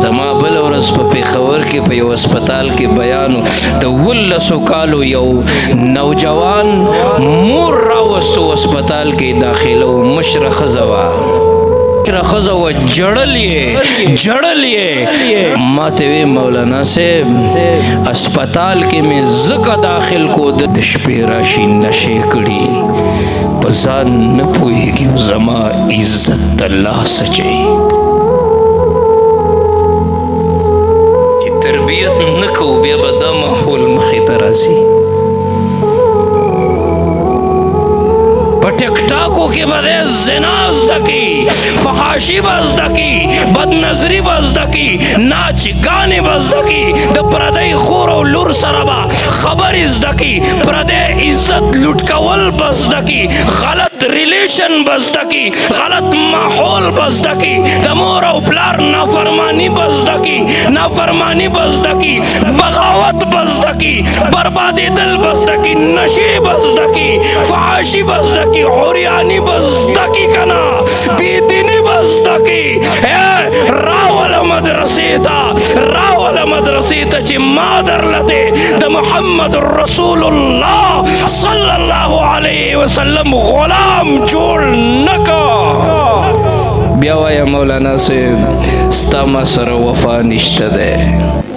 زما بل ورځ په پېښور کې په یو هسپتال کې بیان د 18 کالو یو نوجوان مور راوستو هسپتال کې داخله و مشره ښځه وه جړل یې ما ته وی مولانا صاحب اسپتال کې مې ځکه داخل کو د شپې راشي نشې کړي په ځان نه پوهېږي زما عزت د لاسه چي چې تربیت نه کوو بیا به دا ماحول مخې ته راځي په ټیک ټاکو کې به دی زنا زده کي فحاشي به زده کي بدنظري به زده کي ناچګانې به زده کي د پردی خور او لور سره به خبرې زده کي پردی عزت لوټ کول به زده کي غلط ریلیشن به زده کي غلط ماحول به زده کي د مور او پلار نافرماني به زده کي نافرماني به زده کي بغاوت به زده کي بربادېدل به زده کي نشې به زده کي فحاشي به زده کي عریاني به زده کي که نه بېدیني به زده کي راوله مدرسې ته چې ما درله دی د محمد رسول الله صلی الله علیه وسلم غلام جوړ نه کا بیا وایم مولانا صاحب ستا ما سره وفا نشته دی